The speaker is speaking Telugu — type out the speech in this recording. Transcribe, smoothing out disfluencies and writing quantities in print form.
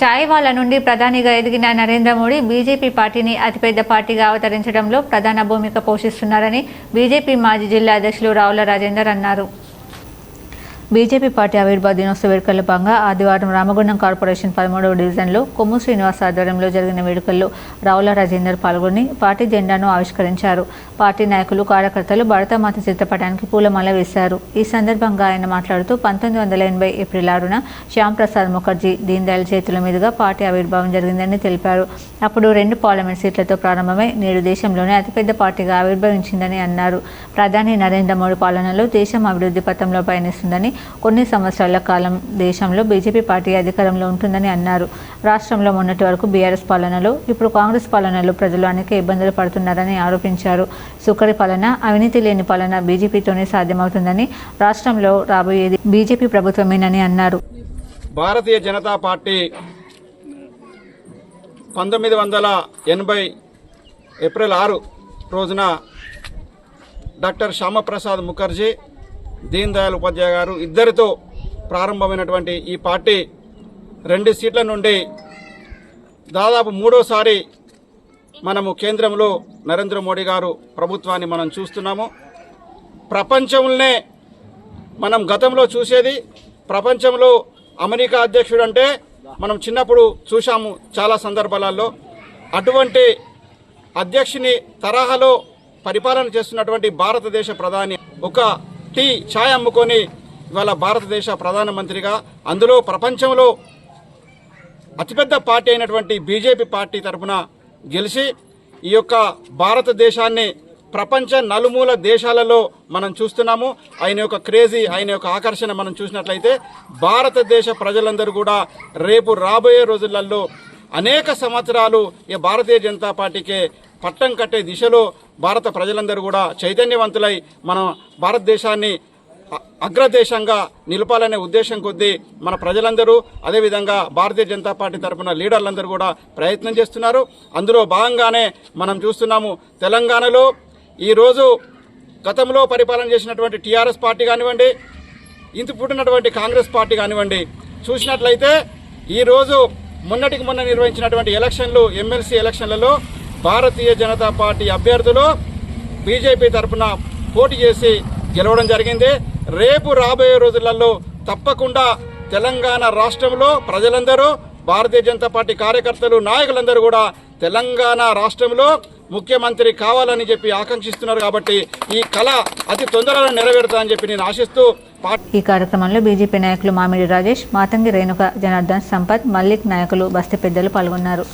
చాయ్ వాళ్ళ నుండి ప్రధానిగా ఎదిగిన నరేంద్ర మోడీ బీజేపీ పార్టీని అతిపెద్ద పార్టీగా అవతరించడంలో ప్రధాన భూమిక పోషిస్తున్నారని బీజేపీ మాజీ జిల్లా అధ్యక్షులు రావుల రాజేందర్ అన్నారు. బీజేపీ పార్టీ ఆవిర్భావ దినోత్సవ వేడుకల్లో భాగంగా ఆదివారం రామగుండం కార్పొరేషన్ 13వ డివిజన్లో కొమ్ము శ్రీనివాస్ ఆధ్వర్యంలో జరిగిన వేడుకల్లో రావుల రాజేందర్ పాల్గొని పార్టీ జెండాను ఆవిష్కరించారు. పార్టీ నాయకులు, కార్యకర్తలు భారతమాత చిత్రపటానికి పూలమాల వేశారు. ఈ సందర్భంగా ఆయన మాట్లాడుతూ 1980 ఏప్రిల్ 6న శ్యామ్ ప్రసాద్ ముఖర్జీ, దీన్ దయాళ్ చేతుల మీదుగా పార్టీ ఆవిర్భావం జరిగిందని తెలిపారు. అప్పుడు 2 పార్లమెంట్ సీట్లతో ప్రారంభమై నేడు దేశంలోనే అతిపెద్ద పార్టీగా ఆవిర్భవించిందని అన్నారు. ప్రధాని నరేంద్ర మోడీ పాలనలో దేశం అభివృద్ధి పథంలో పయనిస్తుందని, కొన్ని సంవత్సరాల కాలం దేశంలో బీజేపీ పార్టీ అధికారంలో ఉంటుందని అన్నారు. రాష్ట్రంలో మొన్నటి వరకు బీఆర్ఎస్ పాలనలో, ఇప్పుడు కాంగ్రెస్ పాలనలో ప్రజలు అనేక ఇబ్బందులు పడుతున్నారని ఆరోపించారు. సుఖరి పాలన, అవినీతి లేని పాలన బీజేపీతోనే సాధ్యమవుతుందని, రాష్ట్రంలో రాబోయేది బీజేపీ ప్రభుత్వమేనని అన్నారు. భారతీయ జనతా పార్టీ 1980 ఏప్రిల్ 6 రోజున డాక్టర్ శ్యామప్రసాద్ ముఖర్జీ, దీన్ దయాళ్ ఉపాధ్యాయ గారు ఇద్దరితో ప్రారంభమైనటువంటి ఈ పార్టీ 2 సీట్ల నుండి దాదాపు 3వసారి మనము కేంద్రంలో నరేంద్ర మోడీ గారు ప్రభుత్వాన్ని మనం చూస్తున్నాము. ప్రపంచంలోనే మనం గతంలో చూసేది, ప్రపంచంలో అమెరికా అధ్యక్షుడు అంటే మనం చిన్నప్పుడు చూసాము చాలా సందర్భాలలో. అటువంటి అధ్యక్షుని తరహాలో పరిపాలన చేస్తున్నటువంటి భారతదేశ ప్రధాని ఒక ఛాయ్ అమ్ముకొని ఇవాళ భారతదేశ ప్రధానమంత్రిగా, అందులో ప్రపంచంలో అతిపెద్ద పార్టీ అయినటువంటి బీజేపీ పార్టీ తరఫున గెలిచి ఈ యొక్క భారతదేశాన్ని ప్రపంచ నలుమూల దేశాలలో మనం చూస్తున్నాము. ఆయన యొక్క క్రేజీ, ఆయన యొక్క ఆకర్షణ మనం చూసినట్లయితే భారతదేశ ప్రజలందరూ కూడా రేపు రాబోయే రోజులలో అనేక సంవత్సరాలు ఈ భారతీయ జనతా పార్టీకే పట్టం కట్టే దిశలో భారత ప్రజలందరూ కూడా చైతన్యవంతులై మన భారతదేశాన్ని అగ్రదేశంగా నిలపాలనే ఉద్దేశం కొద్దీ మన ప్రజలందరూ, అదేవిధంగా భారతీయ జనతా పార్టీ తరఫున లీడర్లందరూ కూడా ప్రయత్నం చేస్తున్నారు. అందులో భాగంగానే మనం చూస్తున్నాము, తెలంగాణలో ఈరోజు గతంలో పరిపాలన చేసినటువంటి టీఆర్ఎస్ పార్టీ కానివ్వండి, ఇంత పుట్టినటువంటి కాంగ్రెస్ పార్టీ కానివ్వండి, చూసినట్లయితే ఈరోజు మొన్నటికి మొన్న నిర్వహించినటువంటి ఎలక్షన్లు, ఎమ్మెల్సీ ఎలక్షన్లలో భారతీయ జనతా పార్టీ అభ్యర్థులు బీజేపీ తరఫున పోటీ చేసి గెలవడం జరిగింది. రేపు రాబోయే రోజులలో తప్పకుండా తెలంగాణ రాష్ట్రంలో ప్రజలందరూ, భారతీయ జనతా పార్టీ కార్యకర్తలు, నాయకులందరూ కూడా తెలంగాణ రాష్ట్రంలో ముఖ్యమంత్రి కావాలని చెప్పి ఆకాంక్షిస్తున్నారు. కాబట్టి ఈ కళ అతి తొందరగా నెరవేరుతుందని చెప్పి నేను ఆశిస్తూ ఈ కార్యక్రమంలో బీజేపీ నాయకులు మామిడి రాజేష్, మాతంగి రేణుక, జనార్దన్ సంపత్, మల్లిక్ నాయకులు, బస్తీ పెద్దలు పాల్గొన్నారు.